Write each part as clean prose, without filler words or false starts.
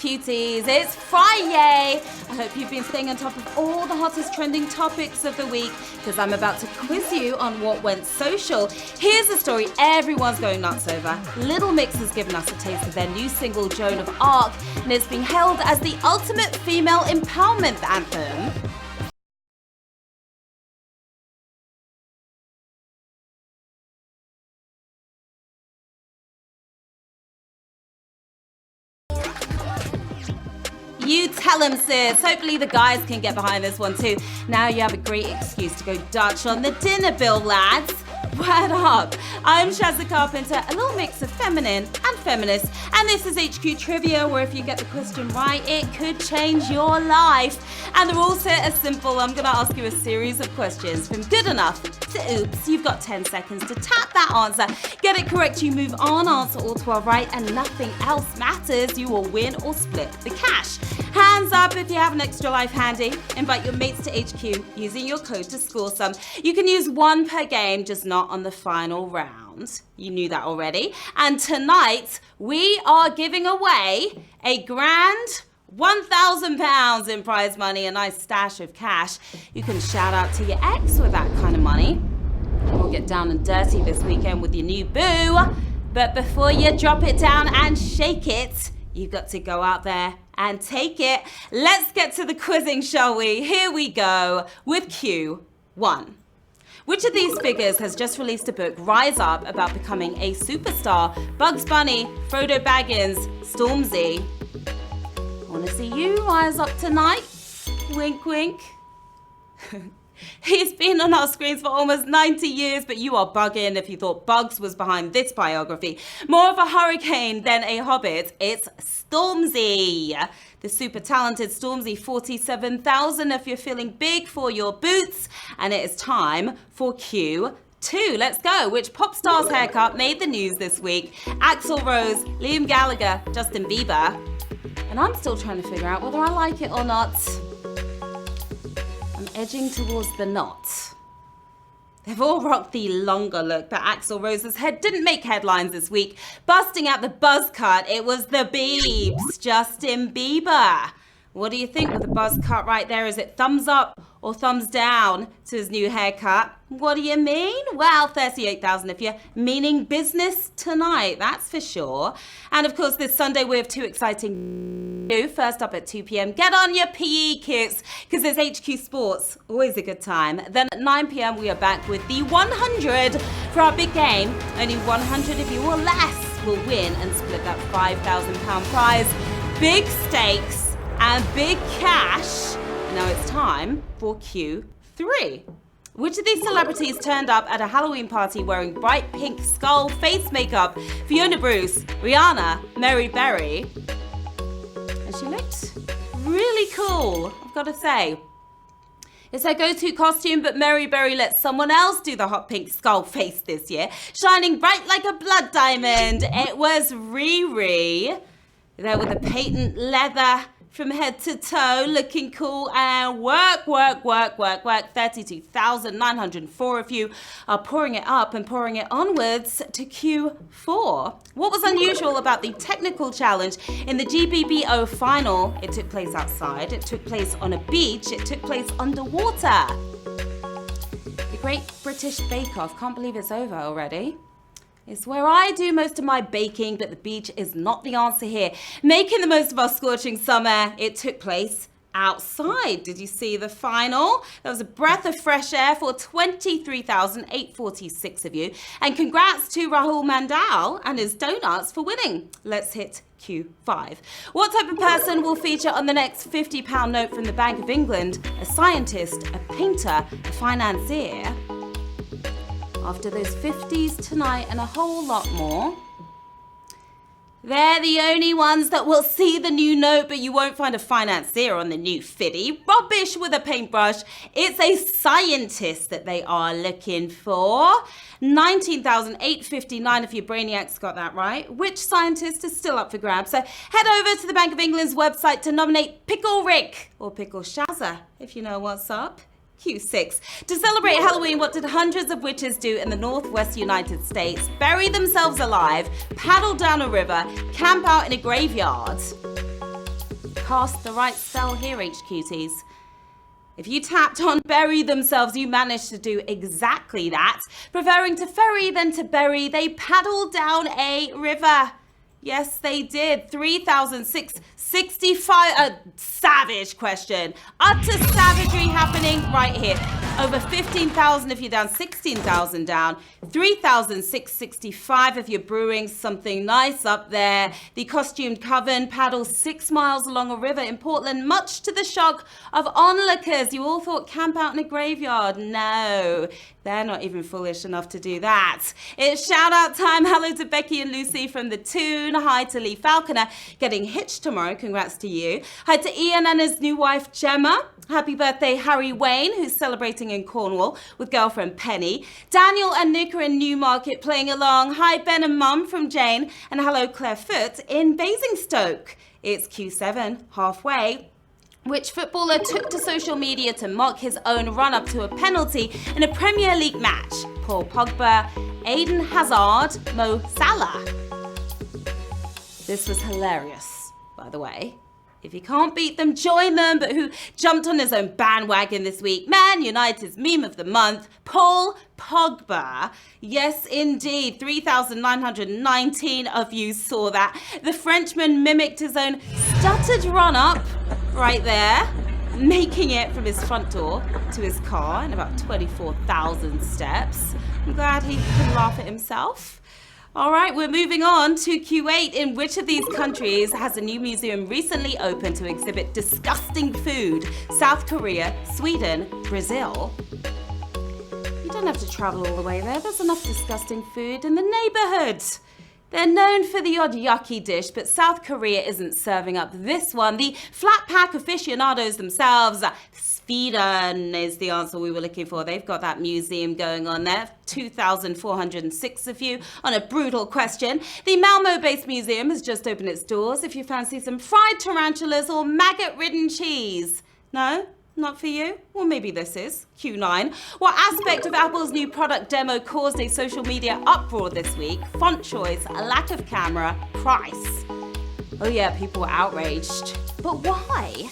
cuties, it's Friday. I hope you've been staying on top of all the hottest trending topics of the week, because I'm about to quiz you on what went social. Here's a story everyone's going nuts over. Little Mix has given us a taste of their new single, Joan of Arc, and it's being hailed as the ultimate female empowerment anthem. You tell them, sis. Hopefully the guys can get behind this one too. Now you have a great excuse to go Dutch on the dinner bill, lads. Word up. I'm Sharon Carpenter, a little mix of feminine and feminist, and this is HQ Trivia, where if you get the question right, it could change your life. And the rules here are simple. I'm going to ask you a series of questions from good enough to oops. You've got 10 seconds to tap that answer. Get it correct, you move on, answer all 12 right, and nothing else matters. You will win or split the cash. Hands up if you have an extra life handy. Invite your mates to HQ using your code to score some. You can use one per game, just not on the final round. You knew that already. And tonight, we are giving away a grand £1,000 in prize money, a nice stash of cash. You can shout out to your ex with that kind of money. Or get down and dirty this weekend with your new boo. But before you drop it down and shake it, you've got to go out there and take it. Let's get to the quizzing, shall we? Here we go with Q1. Which of these figures has just released a book, Rise Up, about becoming a superstar? Bugs Bunny, Frodo Baggins, Stormzy. I want to see you rise up tonight. Wink, wink. He's been on our screens for almost 90 years, but you are bugging if you thought Bugs was behind this biography. More of a hurricane than a hobbit, it's Stormzy. The super talented Stormzy, 47,000 if you're feeling big for your boots. And it is time for Q2. Let's go. Which pop star's haircut made the news this week? Axl Rose, Liam Gallagher, Justin Bieber. And I'm still trying to figure out whether I like it or not. I'm edging towards the not. They've all rocked the longer look, but Axl Rose's head didn't make headlines this week. Busting out the buzz cut, it was the Biebs, Justin Bieber. What do you think with the buzz cut right there? Is it thumbs up or thumbs down to his new haircut? What do you mean? Well, 38,000 if you're meaning business tonight, that's for sure. And of course, this Sunday we have two exciting news. First up at 2 p.m, get on your PE kits, because there's HQ Sports, always a good time. Then at 9 p.m, we are back with the 100 for our big game. Only 100 of you or less will win and split that £5,000 prize. Big stakes and big cash. Now it's time for Q3. Which of these celebrities turned up at a Halloween party wearing bright pink skull face makeup? Fiona Bruce, Rihanna, Mary Berry. And she looked really cool, I've got to say. It's her go-to costume, but Mary Berry let someone else do the hot pink skull face this year, shining bright like a blood diamond. It was Riri. There with the patent leather from head to toe, looking cool, and work. 32,904 of you are pouring it up and pouring it onwards to Q4. What was unusual about the technical challenge in the GBBO final? It took place outside, it took place on a beach, it took place underwater. The Great British Bake Off, can't believe it's over already. It's where I do most of my baking, but the beach is not the answer here. Making the most of our scorching summer, it took place outside. Did you see the final? There was a breath of fresh air for 23,846 of you. And congrats to Rahul Mandal and his donuts for winning. Let's hit Q5. What type of person will feature on the next £50 note from the Bank of England? A scientist, a painter, a financier? After those 50s tonight and a whole lot more, they're the only ones that will see the new note, but you won't find a financier on the new 50. Rubbish with a paintbrush. It's a scientist that they are looking for. 19,859 if your brainiacs got that right. Which scientist is still up for grabs? So head over to the Bank of England's website to nominate Pickle Rick or Pickle Shazza, if you know what's up. Q6. To celebrate Halloween, what did hundreds of witches do in the northwest United States? Bury themselves alive, paddle down a river, camp out in a graveyard. cast the right spell here, HQTs. If you tapped on bury themselves, you managed to do exactly that. Preferring to ferry than to bury, they paddled down a river. Yes, they did. 3,665. A savage question. Utter savagery happening right here. Over 15,000 if you're down, 16,000 down. 3,665 if you're brewing something nice up there. The costumed coven paddles 6 miles along a river in Portland, much to the shock of onlookers. You all thought camp out in a graveyard. No, they're not even foolish enough to do that. It's shout out time. Hello to Becky and Lucy from the Toon. Hi to Lee Falconer, getting hitched tomorrow. Congrats to you. Hi to Ian and his new wife, Gemma. Happy birthday, Harry Wayne, who's celebrating in Cornwall with girlfriend Penny. Daniel and Nick are in Newmarket playing along. Hi, Ben and Mum from Jane. And hello, Claire Foote in Basingstoke. It's Q7, halfway. Which footballer took to social media to mock his own run-up to a penalty in a Premier League match? Paul Pogba, Eden Hazard, Mo Salah. This was hilarious, by the way. If you can't beat them, join them. But who jumped on his own bandwagon this week? Man United's meme of the month, Paul Pogba. Yes, indeed. 3,919 of you saw that. The Frenchman mimicked his own stuttered run-up right there, making it from his front door to his car in about 24,000 steps. I'm glad he could laugh at himself. All right, we're moving on to Q8. In which of these countries has a new museum recently opened to exhibit disgusting food? South Korea, Sweden, Brazil. You don't have to travel all the way there. There's enough disgusting food in the neighborhood. They're known for the odd yucky dish, but South Korea isn't serving up this one. The flat pack aficionados themselves, Sweden is the answer we were looking for. They've got that museum going on there. 2,406 of you on a brutal question. The Malmo-based museum has just opened its doors if you fancy some fried tarantulas or maggot-ridden cheese. No? Not for you? Well, maybe this is. Q9. What aspect of Apple's new product demo caused a social media uproar this week? Font choice, a lack of camera, price. Oh yeah, people were outraged. But why?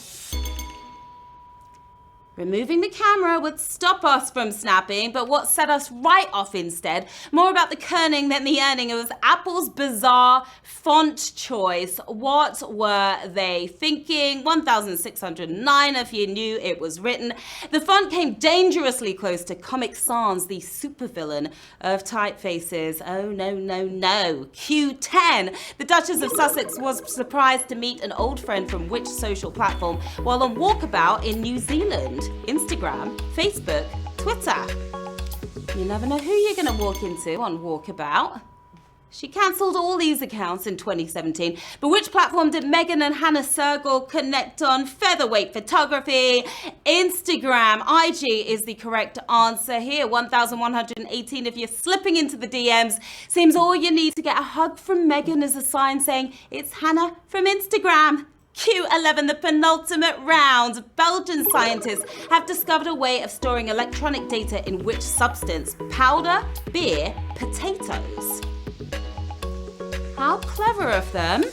Removing the camera would stop us from snapping, but what set us right off instead, more about the kerning than the earning, it was Apple's bizarre font choice. What were they thinking? 1,609 if you knew it was written. The font came dangerously close to Comic Sans, the supervillain of typefaces. Oh, no, no, no. Q10. The Duchess of Sussex was surprised to meet an old friend from which social platform while on walkabout in New Zealand? Instagram, Facebook, Twitter. You never know who you're going to walk into on walkabout. She cancelled all these accounts in 2017. But which platform did Meghan and Hannah Sergel connect on? Featherweight photography. Instagram. IG is the correct answer here. 1,118 if you're slipping into the DMs. Seems all you need to get a hug from Meghan is a sign saying it's Hannah from Instagram. Q11, the penultimate round. Belgian scientists have discovered a way of storing electronic data in which substance? Powder, beer, potatoes. How clever of them.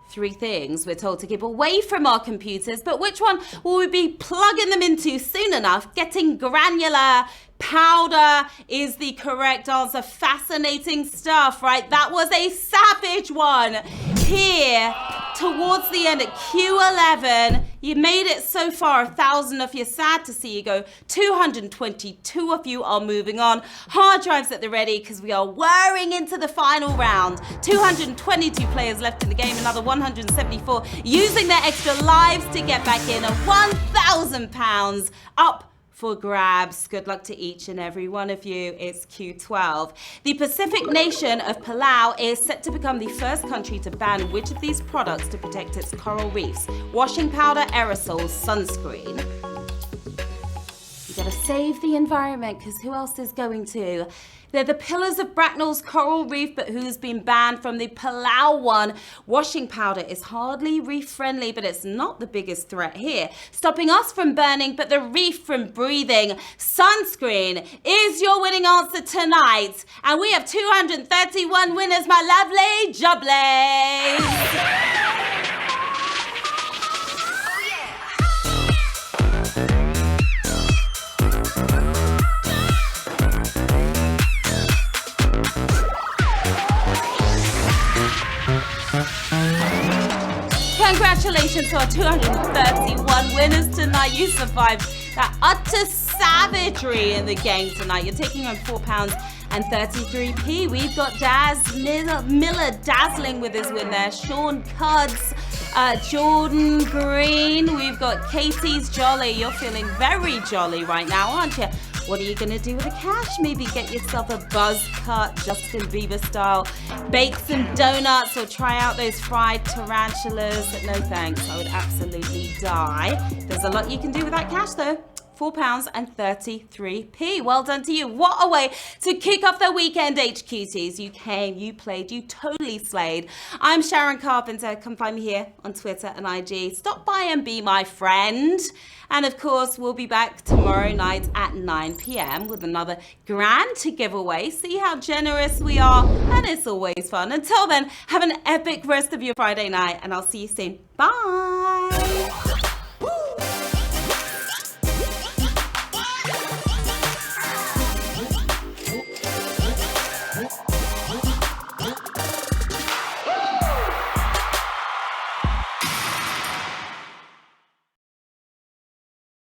3 things we're told to keep away from our computers, but which one will we be plugging them into soon enough? Getting granular. Powder is the correct answer. Fascinating stuff, right? That was a savage one. Here, towards the end at Q11, you made it so far. 1,000 of you, sad to see you go. 222 of you are moving on. Hard drives at the ready because we are whirring into the final round. 222 players left in the game, another 174 using their extra lives to get back in. And £1,000 up for grabs. Good luck to each and every one of you. It's Q12. The Pacific nation of Palau is set to become the first country to ban which of these products to protect its coral reefs? Washing powder, aerosols, sunscreen. You gotta save the environment because who else is going to? They're the pillars of Bracknell's coral reef, but who's been banned from the Palau one? Washing powder is hardly reef-friendly, but it's not the biggest threat here. Stopping us from burning, but the reef from breathing. Sunscreen is your winning answer tonight. And we have 231 winners, my lovely jobblers. Congratulations to our 231 winners tonight. You survived that utter savagery in the game tonight. You're taking home £4.33. We've got Daz Miller dazzling with his win there. Sean Cuds, Jordan Green. We've got Katie's Jolly. You're feeling very jolly right now, aren't you? What are you going to do with the cash? Maybe get yourself a buzz cut, Justin Bieber style, bake some donuts, or try out those fried tarantulas. No thanks, I would absolutely die. There's a lot you can do with that cash though. £4.33. Well done to you. What a way to kick off the weekend, HQTs. You came, you played, you totally slayed. I'm Sharon Carpenter. Come find me here on Twitter and IG. Stop by and be my friend. And of course, we'll be back tomorrow night at 9 p.m. with another grand to give away. See how generous we are. And it's always fun. Until then, have an epic rest of your Friday night. And I'll see you soon. Bye.